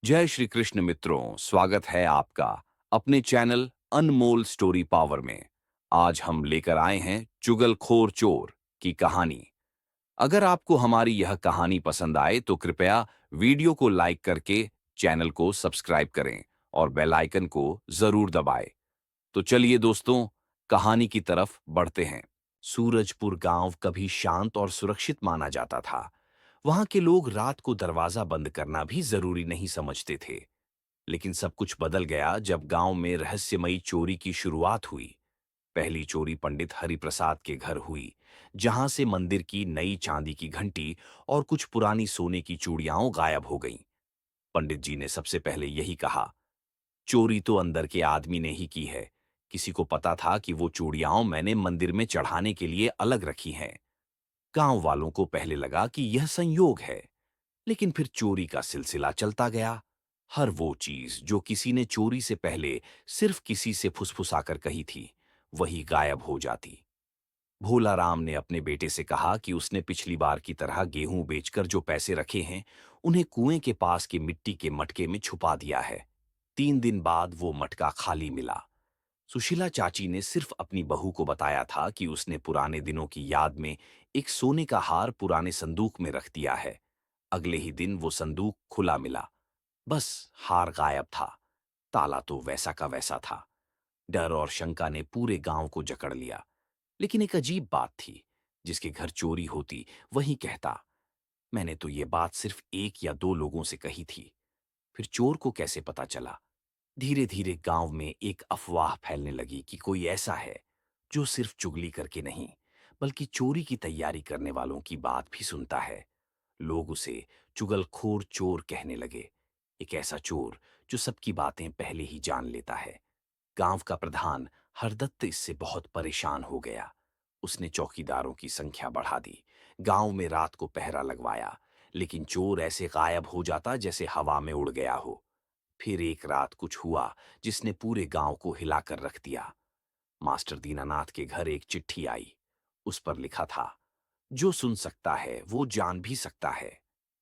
जय श्री कृष्ण मित्रों, स्वागत है आपका अपने चैनल अनमोल स्टोरी पावर में। आज हम लेकर आए हैं चुगलखोर चोर की कहानी। अगर आपको हमारी यह कहानी पसंद आए तो कृपया वीडियो को लाइक करके चैनल को सब्सक्राइब करें और बेल आइकन को जरूर दबाएं। तो चलिए दोस्तों, कहानी की तरफ बढ़ते हैं। सूरजपुर गांव कभी शांत और सुरक्षित माना जाता था। वहां के लोग रात को दरवाजा बंद करना भी जरूरी नहीं समझते थे। लेकिन सब कुछ बदल गया जब गांव में रहस्यमयी चोरी की शुरुआत हुई। पहली चोरी पंडित हरिप्रसाद के घर हुई, जहां से मंदिर की नई चांदी की घंटी और कुछ पुरानी सोने की चूड़ियां गायब हो गईं। पंडित जी ने सबसे पहले यही कहा, चोरी तो अंदर के आदमी ने ही की है। किसी को पता था कि वो चूड़ियां मैंने मंदिर में चढ़ाने के लिए अलग रखी हैं। गांव वालों को पहले लगा कि यह संयोग है, लेकिन फिर चोरी का सिलसिला चलता गया। हर वो चीज जो किसी ने चोरी से पहले सिर्फ किसी से फुसफुसाकर कही थी, वही गायब हो जाती। भोला राम ने अपने बेटे से कहा कि उसने पिछली बार की तरह गेहूं बेचकर जो पैसे रखे हैं, उन्हें कुएं के पास के मिट्टी के मटके में छुपा दिया है। 3 दिन बाद वो मटका खाली मिला। सुशीला चाची ने सिर्फ अपनी बहू को बताया था कि उसने पुराने दिनों की याद में एक सोने का हार पुराने संदूक में रख दिया है। अगले ही दिन वो संदूक खुला मिला। बस हार गायब था। ताला तो वैसा का वैसा था। डर और शंका ने पूरे गांव को जकड़ लिया। लेकिन एक अजीब बात थी, जिसके घर चोरी होती वही कहता, मैंने तो ये बात सिर्फ 1 या 2 लोगों से कही थी। फिर चोर को कैसे पता चला? धीरे धीरे गांव में एक अफवाह फैलने लगी कि कोई ऐसा है जो सिर्फ चुगली करके नहीं, बल्कि चोरी की तैयारी करने वालों की बात भी सुनता है। लोग उसे चुगलखोर चोर कहने लगे। एक ऐसा चोर जो सबकी बातें पहले ही जान लेता है। गांव का प्रधान हरदत्त इससे बहुत परेशान हो गया। उसने चौकीदारों की संख्या बढ़ा दी, गांव में रात को पहरा लगवाया, लेकिन चोर ऐसे गायब हो जाता जैसे हवा में उड़ गया हो। फिर एक रात कुछ हुआ जिसने पूरे गांव को हिलाकर रख दिया। मास्टर दीनानाथ के घर एक चिट्ठी आई। उस पर लिखा था, जो सुन सकता है वो जान भी सकता है।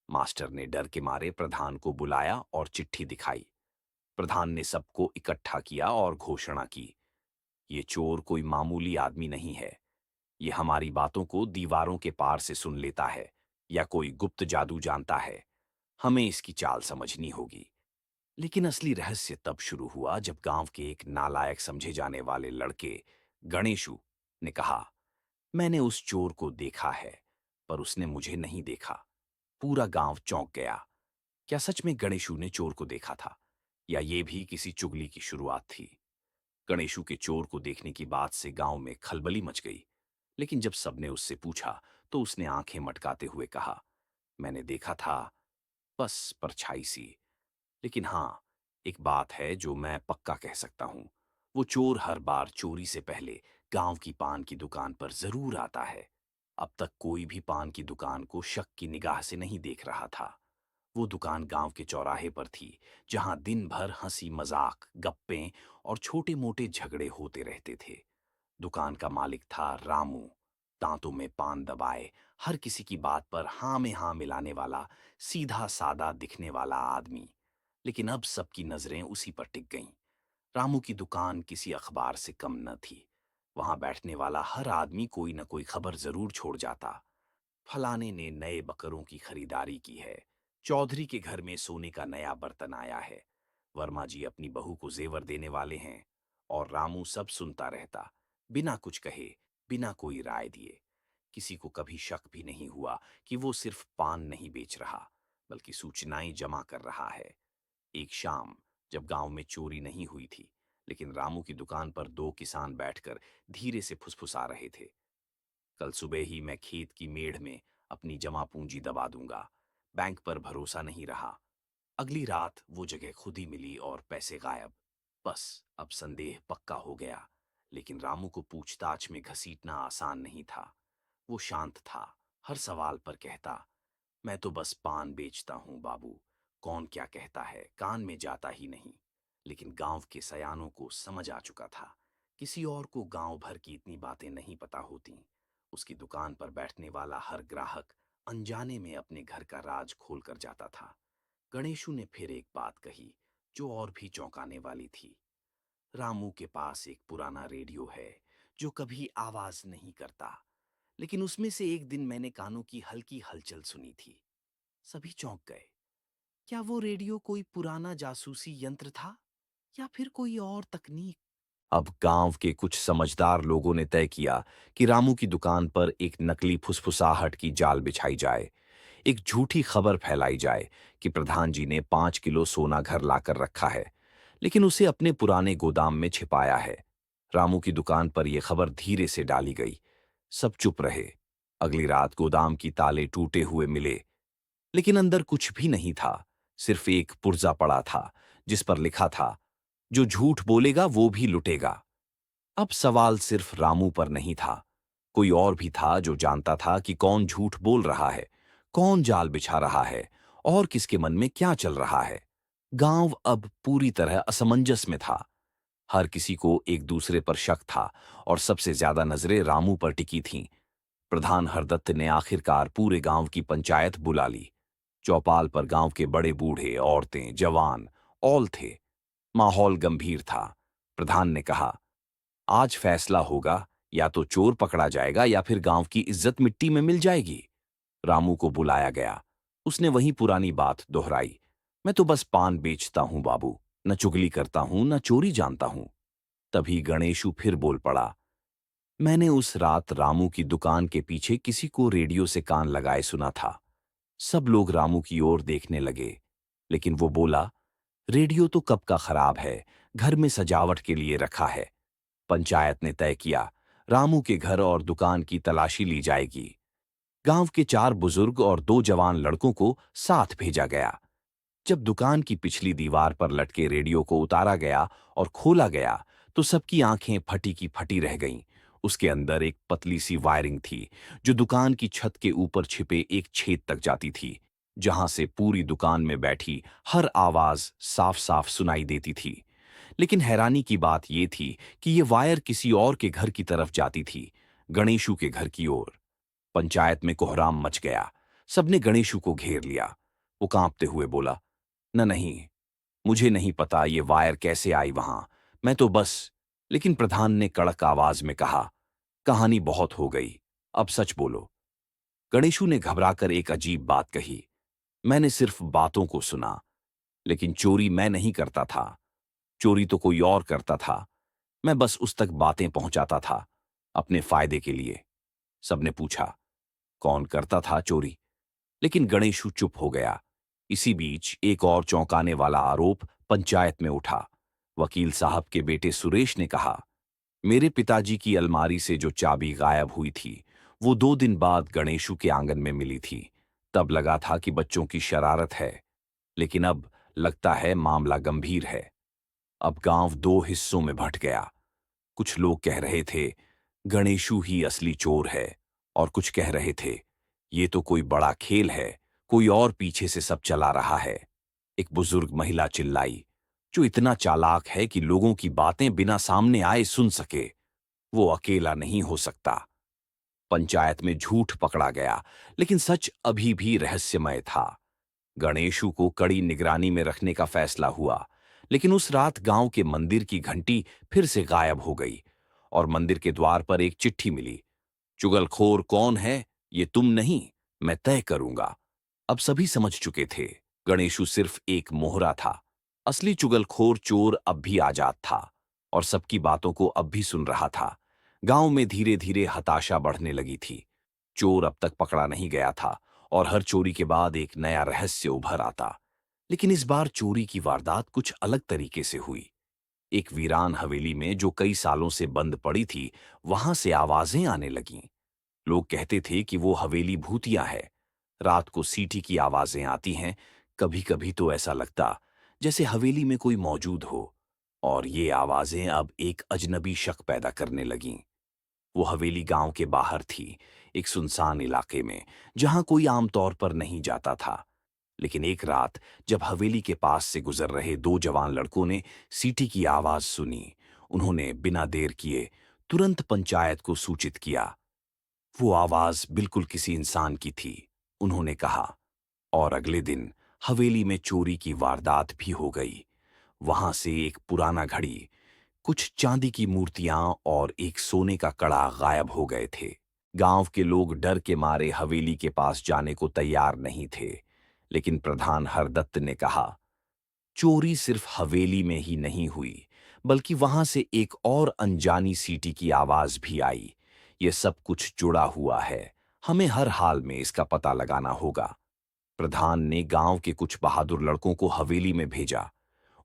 मास्टर ने डर के मारे प्रधान को बुलाया और चिट्ठी दिखाई। प्रधान ने सबको इकट्ठा किया और घोषणा की, ये चोर कोई मामूली आदमी नहीं है। ये हमारी बातों को दीवारों के पार से सुन लेता है या कोई गुप्त जादू जानता है। हमें इसकी चाल समझनी होगी। लेकिन असली रहस्य तब शुरू हुआ जब गांव के एक नालायक समझे जाने वाले लड़के गणेशु ने कहा, मैंने उस चोर को देखा है, पर उसने मुझे नहीं देखा। पूरा गांव चौंक गया। क्या सच में गणेशु ने चोर को देखा था, या ये भी किसी चुगली की शुरुआत थी? गणेशु के चोर को देखने की बात से गांव में खलबली मच गई। लेकिन जब सबने उससे पूछा तो उसने आंखें मटकाते हुए कहा, मैंने देखा था, बस परछाई सी। लेकिन हाँ, एक बात है जो मैं पक्का कह सकता हूं, वो चोर हर बार चोरी से पहले गांव की पान की दुकान पर जरूर आता है। अब तक कोई भी पान की दुकान को शक की निगाह से नहीं देख रहा था। वो दुकान गांव के चौराहे पर थी, जहां दिन भर हंसी मजाक, गप्पे और छोटे मोटे झगड़े होते रहते थे। दुकान का मालिक था रामू। दांतों में पान दबाए, हर किसी की बात पर हाँ में हाँ मिलाने वाला, सीधा सादा दिखने वाला आदमी। लेकिन अब सबकी नजरें उसी पर टिक गईं। रामू की दुकान किसी अखबार से कम न थी। वहां बैठने वाला हर आदमी कोई न कोई खबर जरूर छोड़ जाता। फलाने ने नए बकरों की खरीदारी की है, चौधरी के घर में सोने का नया बर्तन आया है, वर्मा जी अपनी बहू को जेवर देने वाले हैं। और रामू सब सुनता रहता, बिना कुछ कहे, बिना कोई राय दिए। किसी को कभी शक भी नहीं हुआ कि वो सिर्फ पान नहीं बेच रहा, बल्कि सूचनाएं जमा कर रहा है। एक शाम, जब गांव में चोरी नहीं हुई थी, लेकिन रामू की दुकान पर 2 किसान बैठकर धीरे से फुसफुसा रहे थे, कल सुबह ही मैं खेत की मेढ़ में अपनी जमा पूंजी दबा दूंगा। बैंक पर भरोसा नहीं रहा। अगली रात वो जगह खुद ही मिली और पैसे गायब। बस अब संदेह पक्का हो गया। लेकिन रामू को पूछताछ में घसीटना आसान नहीं था। वो शांत था, हर सवाल पर कहता, मैं तो बस पान बेचता हूं बाबू, कौन क्या कहता है कान में जाता ही नहीं। लेकिन गांव के सयानों को समझ आ चुका था, किसी और को गांव भर की इतनी बातें नहीं पता होती। उसकी दुकान पर बैठने वाला हर ग्राहक अनजाने में अपने घर का राज खोल कर जाता था। गणेशु ने फिर एक बात कही जो और भी चौंकाने वाली थी। रामू के पास एक पुराना रेडियो है जो कभी आवाज नहीं करता, लेकिन उसमें से एक दिन मैंने कानों की हल्की हलचल सुनी थी। सभी चौंक गए। क्या वो रेडियो कोई पुराना जासूसी यंत्र था या फिर कोई और तकनीक? अब गांव के कुछ समझदार लोगों ने तय किया कि रामू की दुकान पर एक नकली फुसफुसाहट की जाल बिछाई जाए। एक झूठी खबर फैलाई जाए कि प्रधान जी ने 5 किलो सोना घर लाकर रखा है, लेकिन उसे अपने पुराने गोदाम में छिपाया है। रामू की दुकान पर यह खबर धीरे से डाली गई। सब चुप रहे। अगली रात गोदाम की ताले टूटे हुए मिले, लेकिन अंदर कुछ भी नहीं था। सिर्फ एक पुर्जा पड़ा था जिस पर लिखा था, जो झूठ बोलेगा वो भी लुटेगा। अब सवाल सिर्फ रामू पर नहीं था, कोई और भी था जो जानता था कि कौन झूठ बोल रहा है, कौन जाल बिछा रहा है और किसके मन में क्या चल रहा है। गांव अब पूरी तरह असमंजस में था। हर किसी को एक दूसरे पर शक था और सबसे ज्यादा नजरें रामू पर टिकी थीं। प्रधान हरदत्त ने आखिरकार पूरे गांव की पंचायत बुला ली। चौपाल पर गांव के बड़े बूढ़े, औरतें, जवान, औल थे। माहौल गंभीर था। प्रधान ने कहा, आज फैसला होगा, या तो चोर पकड़ा जाएगा या फिर गांव की इज्जत मिट्टी में मिल जाएगी। रामू को बुलाया गया। उसने वही पुरानी बात दोहराई, मैं तो बस पान बेचता हूं बाबू, न चुगली करता हूं न चोरी जानता हूं। तभी गणेशु फिर बोल पड़ा, मैंने उस रात रामू की दुकान के पीछे किसी को रेडियो से कान लगाए सुना था। सब लोग रामू की ओर देखने लगे, लेकिन वो बोला, रेडियो तो कब का खराब है, घर में सजावट के लिए रखा है। पंचायत ने तय किया, रामू के घर और दुकान की तलाशी ली जाएगी। गांव के 4 बुजुर्ग और 2 जवान लड़कों को साथ भेजा गया। जब दुकान की पिछली दीवार पर लटके रेडियो को उतारा गया और खोला गया, तो सबकी आंखें फटी की फटी रह गईं। उसके अंदर एक पतली सी वायरिंग थी जो दुकान की छत के ऊपर छिपे एक छेद तक जाती थी, जहां से पूरी दुकान में बैठी हर आवाज साफ साफ सुनाई देती थी। लेकिन हैरानी की बात यह थी कि ये वायर किसी और के घर की तरफ जाती थी, गणेशु के घर की ओर। पंचायत में कोहराम मच गया। सबने गणेशु को घेर लिया। वो कांपते हुए बोला, न नहीं, मुझे नहीं पता ये वायर कैसे आई वहां। मैं तो बस। लेकिन प्रधान ने कड़क आवाज में कहा, कहानी बहुत हो गई, अब सच बोलो। गणेशु ने घबराकर एक अजीब बात कही, मैंने सिर्फ बातों को सुना, लेकिन चोरी मैं नहीं करता था। चोरी तो कोई और करता था। मैं बस उस तक बातें पहुंचाता था, अपने फायदे के लिए। सबने पूछा, कौन करता था चोरी? लेकिन गणेशु चुप हो गया। इसी बीच एक और चौंकाने वाला आरोप पंचायत में उठा। वकील साहब के बेटे सुरेश ने कहा, मेरे पिताजी की अलमारी से जो चाबी गायब हुई थी, वो 2 दिन बाद गणेशु के आंगन में मिली थी। तब लगा था कि बच्चों की शरारत है, लेकिन अब लगता है मामला गंभीर है। अब गांव 2 हिस्सों में बंट गया। कुछ लोग कह रहे थे, गणेशु ही असली चोर है, और कुछ कह रहे थे, ये तो कोई बड़ा खेल है, कोई और पीछे से सब चला रहा है। एक बुजुर्ग महिला चिल्लाई, जो इतना चालाक है कि लोगों की बातें बिना सामने आए सुन सके, वो अकेला नहीं हो सकता। पंचायत में झूठ पकड़ा गया, लेकिन सच अभी भी रहस्यमय था। गणेशु को कड़ी निगरानी में रखने का फैसला हुआ, लेकिन उस रात गांव के मंदिर की घंटी फिर से गायब हो गई और मंदिर के द्वार पर एक चिट्ठी मिली, चुगलखोर कौन है, ये तुम नहीं, मैं तय करूंगा। अब सभी समझ चुके थे, गणेशु सिर्फ एक मोहरा था। असली चुगलखोर चोर अब भी आजाद था और सबकी बातों को अब भी सुन रहा था। गांव में धीरे धीरे हताशा बढ़ने लगी थी। चोर अब तक पकड़ा नहीं गया था और हर चोरी के बाद एक नया रहस्य उभर आता। लेकिन इस बार चोरी की वारदात कुछ अलग तरीके से हुई। एक वीरान हवेली में जो कई सालों से बंद पड़ी थी, वहां से आवाजें आने लगीं। लोग कहते थे कि वो हवेली भूतिया है। रात को सीटी की आवाजें आती हैं। कभी कभी तो ऐसा लगता जैसे हवेली में कोई मौजूद हो। और ये आवाजें अब एक अजनबी शक पैदा करने लगीं। वो हवेली गांव के बाहर थी, एक सुनसान इलाके में, जहां कोई आमतौर पर नहीं जाता था। लेकिन एक रात जब हवेली के पास से गुजर रहे 2 जवान लड़कों ने सीटी की आवाज सुनी, उन्होंने बिना देर किए तुरंत पंचायत को सूचित किया। वो आवाज बिल्कुल किसी इंसान की थी, उन्होंने कहा। और अगले दिन हवेली में चोरी की वारदात भी हो गई। वहां से एक पुराना घड़ी, कुछ चांदी की मूर्तियां और एक सोने का कड़ा गायब हो गए थे। गांव के लोग डर के मारे हवेली के पास जाने को तैयार नहीं थे। लेकिन प्रधान हरदत्त ने कहा, चोरी सिर्फ हवेली में ही नहीं हुई, बल्कि वहां से एक और अनजानी सीटी की आवाज भी आई। ये सब कुछ जुड़ा हुआ है, हमें हर हाल में इसका पता लगाना होगा। प्रधान ने गांव के कुछ बहादुर लड़कों को हवेली में भेजा।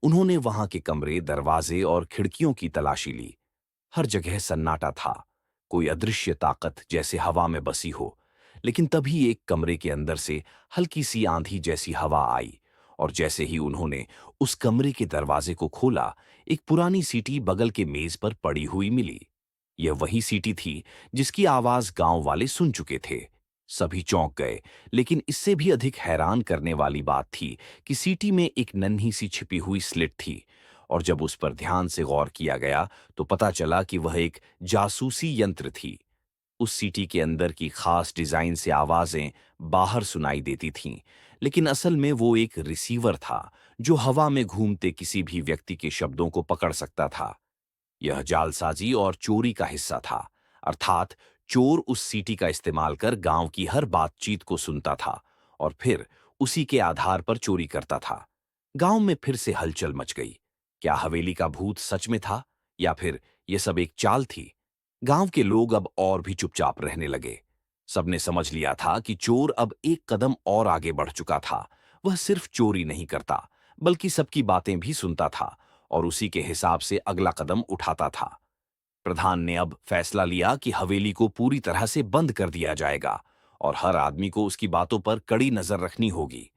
उन्होंने वहां के कमरे, दरवाजे और खिड़कियों की तलाशी ली। हर जगह सन्नाटा था, कोई अदृश्य ताकत जैसे हवा में बसी हो। लेकिन तभी एक कमरे के अंदर से हल्की सी आंधी जैसी हवा आई, और जैसे ही उन्होंने उस कमरे के दरवाजे को खोला, एक पुरानी सीटी बगल के मेज पर पड़ी हुई मिली। यह वही सीटी थी जिसकी आवाज गांव वाले सुन चुके थे। सभी चौंक गए, लेकिन इससे भी अधिक हैरान करने वाली बात थी कि सीटी में एक नन्ही सी छिपी हुई स्लिट थी। और जब उस पर ध्यान से गौर किया गया तो पता चला कि वह एक जासूसी यंत्र थी। उस सीटी के अंदर की खास डिजाइन से आवाजें बाहर सुनाई देती थीं, लेकिन असल में वो एक रिसीवर था जो हवा में घूमते किसी भी व्यक्ति के शब्दों को पकड़ सकता था। यह जालसाजी और चोरी का हिस्सा था, अर्थात चोर उस सीटी का इस्तेमाल कर गांव की हर बातचीत को सुनता था और फिर उसी के आधार पर चोरी करता था। गांव में फिर से हलचल मच गई। क्या हवेली का भूत सच में था, या फिर यह सब एक चाल थी? गांव के लोग अब और भी चुपचाप रहने लगे। सबने समझ लिया था कि चोर अब एक कदम और आगे बढ़ चुका था। वह सिर्फ चोरी नहीं करता, बल्कि सबकी बातें भी सुनता था और उसी के हिसाब से अगला कदम उठाता था। प्रधान ने अब फैसला लिया कि हवेली को पूरी तरह से बंद कर दिया जाएगा और हर आदमी को उसकी बातों पर कड़ी नजर रखनी होगी।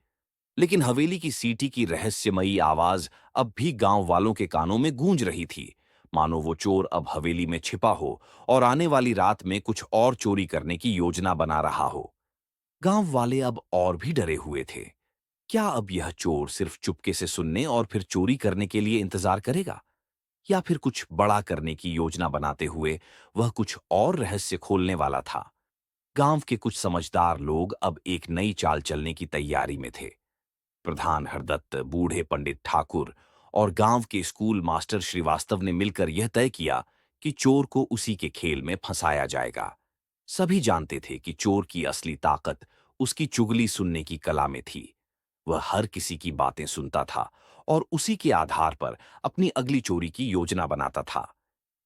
लेकिन हवेली की सीटी की रहस्यमयी आवाज अब भी गांव वालों के कानों में गूंज रही थी, मानो वो चोर अब हवेली में छिपा हो और आने वाली रात में कुछ और चोरी करने की योजना बना रहा हो। गांव वाले अब और भी डरे हुए थे। क्या अब यह चोर सिर्फ चुपके से सुनने और फिर चोरी करने के लिए इंतजार करेगा, या फिर कुछ बड़ा करने की योजना बनाते हुए वह कुछ और रहस्य खोलने वाला था? गांव के कुछ समझदार लोग अब एक नई चाल चलने की तैयारी में थे। प्रधान हरदत्त, बूढ़े पंडित ठाकुर और गांव के स्कूल मास्टर श्रीवास्तव ने मिलकर यह तय किया कि चोर को उसी के खेल में फंसाया जाएगा। सभी जानते थे कि चोर की असली ताकत उसकी चुगली सुनने की कला में थी। वह हर किसी की बातें सुनता था और उसी के आधार पर अपनी अगली चोरी की योजना बनाता था।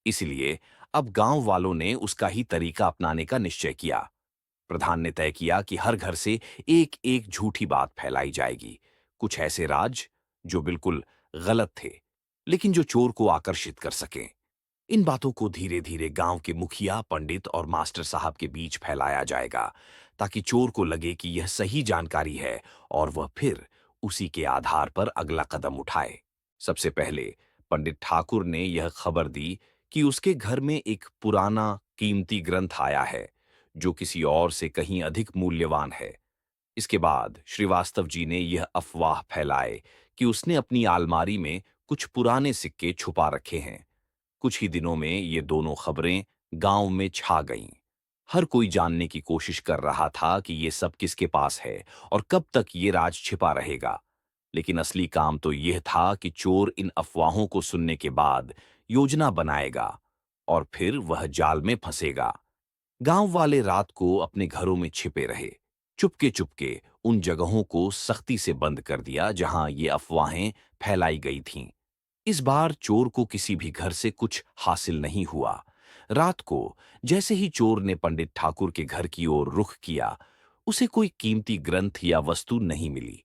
इसलिए अब गांव वालों ने उसका ही तरीका अपनाने का निश्चय किया। प्रधान ने तय किया कि हर घर से एक एक झूठी बात फैलाई जाएगी, कुछ ऐसे राज जो बिल्कुल गलत थे, लेकिन जो चोर को आकर्षित कर सकें। इन बातों को धीरे धीरे गांव के मुखिया, पंडित और मास्टर साहब के बीच फैलाया जाएगा, ताकि चोर को लगे कि यह सही जानकारी है और वह फिर उसी के आधार पर अगला कदम उठाए। सबसे पहले पंडित ठाकुर ने यह खबर दी कि उसके घर में एक पुराना कीमती ग्रंथ आया है, जो किसी और से कहीं अधिक मूल्यवान है। इसके बाद श्रीवास्तव जी ने यह अफवाह फैलाए कि उसने अपनी अलमारी में कुछ पुराने सिक्के छुपा रखे हैं। कुछ ही दिनों में ये दोनों खबरें गांव में छा गईं। हर कोई जानने की कोशिश कर रहा था कि ये सब किसके पास है और कब तक ये राज छिपा रहेगा। लेकिन असली काम तो यह था कि चोर इन अफवाहों को सुनने के बाद योजना बनाएगा और फिर वह जाल में फंसेगा। गांव वाले रात को अपने घरों में छिपे रहे। चुपके चुपके उन जगहों को सख्ती से बंद कर दिया जहां ये अफवाहें फैलाई गई थीं। इस बार चोर को किसी भी घर से कुछ हासिल नहीं हुआ। रात को जैसे ही चोर ने पंडित ठाकुर के घर की ओर रुख किया, उसे कोई कीमती ग्रंथ या वस्तु नहीं मिली।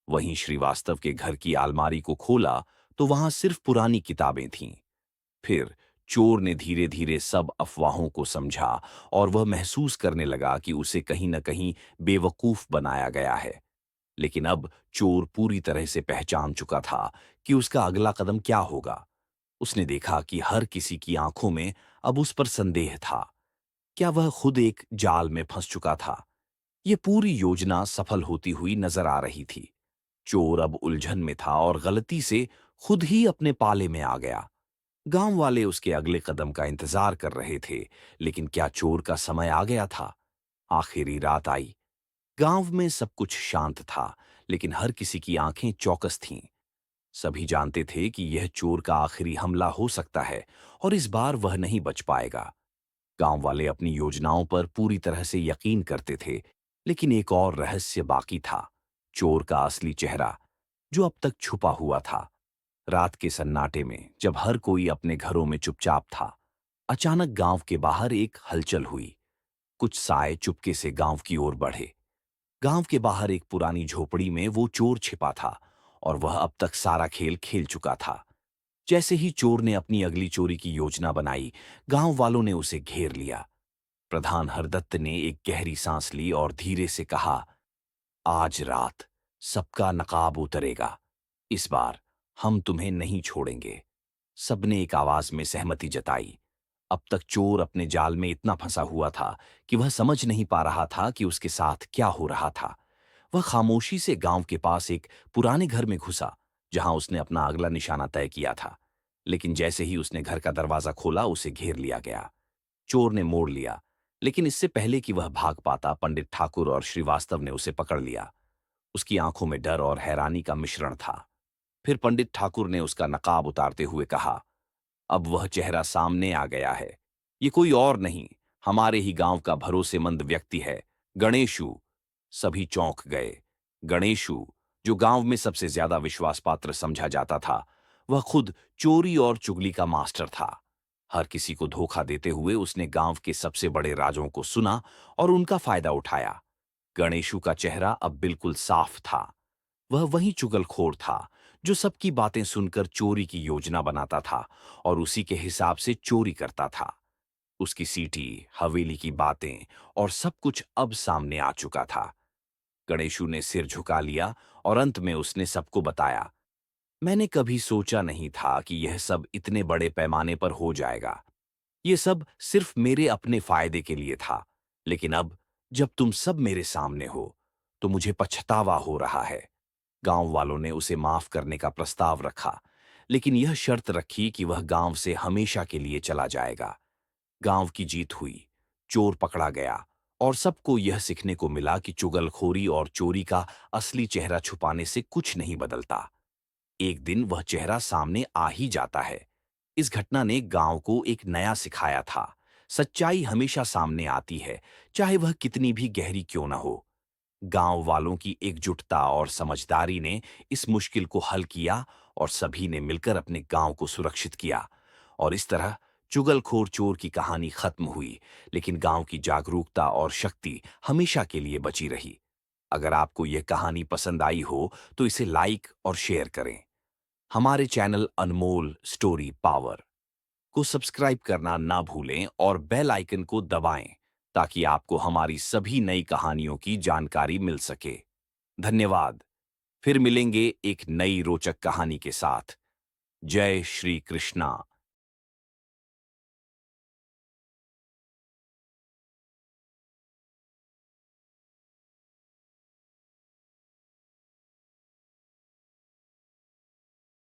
वहीं श्रीवास्तव के घर की अलमारी को खोला तो वहां सिर्फ पुरानी किताबें थीं। फिर चोर ने धीरे धीरे सब अफवाहों को समझा और वह महसूस करने लगा कि उसे कहीं न कहीं बेवकूफ बनाया गया है। लेकिन अब चोर पूरी तरह से पहचान चुका था कि उसका अगला कदम क्या होगा। उसने देखा कि हर किसी की आंखों में अब उस पर संदेह था। क्या वह खुद एक जाल में फंस चुका था? यह पूरी योजना सफल होती हुई नजर आ रही थी। चोर अब उलझन में था और गलती से खुद ही अपने पाले में आ गया। गांव वाले उसके अगले कदम का इंतजार कर रहे थे, लेकिन क्या चोर का समय आ गया था? आखिरी रात आई। गांव में सब कुछ शांत था, लेकिन हर किसी की आंखें चौकस थीं। सभी जानते थे कि यह चोर का आखिरी हमला हो सकता है और इस बार वह नहीं बच पाएगा। गांव वाले अपनी योजनाओं पर पूरी तरह से यकीन करते थे, लेकिन एक और रहस्य बाकी था, चोर का असली चेहरा, जो अब तक छुपा हुआ था। रात के सन्नाटे में जब हर कोई अपने घरों में चुपचाप था, अचानक गांव के बाहर एक हलचल हुई। कुछ साए चुपके से गांव की ओर बढ़े। गांव के बाहर एक पुरानी झोपड़ी में वो चोर छिपा था और वह अब तक सारा खेल खेल चुका था। जैसे ही चोर ने अपनी अगली चोरी की योजना बनाई, गांव वालों ने उसे घेर लिया। प्रधान हरदत्त ने एक गहरी सांस ली और धीरे से कहा, आज रात सबका नकाब उतरेगा। इस बार हम तुम्हें नहीं छोड़ेंगे। सबने एक आवाज में सहमति जताई। अब तक चोर अपने जाल में इतना फंसा हुआ था कि वह समझ नहीं पा रहा था कि उसके साथ क्या हो रहा था। वह खामोशी से गांव के पास एक पुराने घर में घुसा, जहां उसने अपना अगला निशाना तय किया था। लेकिन जैसे ही उसने घर का दरवाजा खोला, उसे घेर लिया गया। चोर ने मोड़ लिया, लेकिन इससे पहले कि वह भाग पाता, पंडित ठाकुर और श्रीवास्तव ने उसे पकड़ लिया। उसकी आंखों में डर और हैरानी का मिश्रण था। फिर पंडित ठाकुर ने उसका नकाब उतारते हुए कहा, अब वह चेहरा सामने आ गया है। ये कोई और नहीं, हमारे ही गांव का भरोसेमंद व्यक्ति है, गणेशू। सभी चौंक गए। गणेशू, जो गांव में सबसे ज्यादा विश्वास पात्र समझा जाता था, वह खुद चोरी और चुगली का मास्टर था। हर किसी को धोखा देते हुए उसने गांव के सबसे बड़े राजों को सुना और उनका फायदा उठाया। गणेशू का चेहरा अब बिल्कुल साफ था। वह वही चुगलखोर था जो सबकी बातें सुनकर चोरी की योजना बनाता था और उसी के हिसाब से चोरी करता था। उसकी सीटी, हवेली की बातें और सब कुछ अब सामने आ चुका था। गणेशू ने सिर झुका लिया और अंत में उसने सबको बताया, मैंने कभी सोचा नहीं था कि यह सब इतने बड़े पैमाने पर हो जाएगा। ये सब सिर्फ मेरे अपने फायदे के लिए था, लेकिन अब जब तुम सब मेरे सामने हो, तो मुझे पछतावा हो रहा है। गांव वालों ने उसे माफ करने का प्रस्ताव रखा, लेकिन यह शर्त रखी कि वह गांव से हमेशा के लिए चला जाएगा। गांव की जीत हुई, चोर पकड़ा गया और सबको यह सीखने को मिला कि चुगलखोरी और चोरी का असली चेहरा छुपाने से कुछ नहीं बदलता। एक दिन वह चेहरा सामने आ ही जाता है। इस घटना ने गांव को एक नया सिखाया था। सच्चाई हमेशा सामने आती है, चाहे वह कितनी भी गहरी क्यों न हो। गांव वालों की एकजुटता और समझदारी ने इस मुश्किल को हल किया और सभी ने मिलकर अपने गांव को सुरक्षित किया। और इस तरह चुगलखोर चोर की कहानी खत्म हुई, लेकिन गांव की जागरूकता और शक्ति हमेशा के लिए बची रही। अगर आपको यह कहानी पसंद आई हो, तो इसे लाइक और शेयर करें। हमारे चैनल अनमोल स्टोरी पावर को सब्सक्राइब करना ना भूलें और बेल आइकन को दबाएं, ताकि आपको हमारी सभी नई कहानियों की जानकारी मिल सके। धन्यवाद। फिर मिलेंगे एक नई रोचक कहानी के साथ। जय श्री कृष्णा।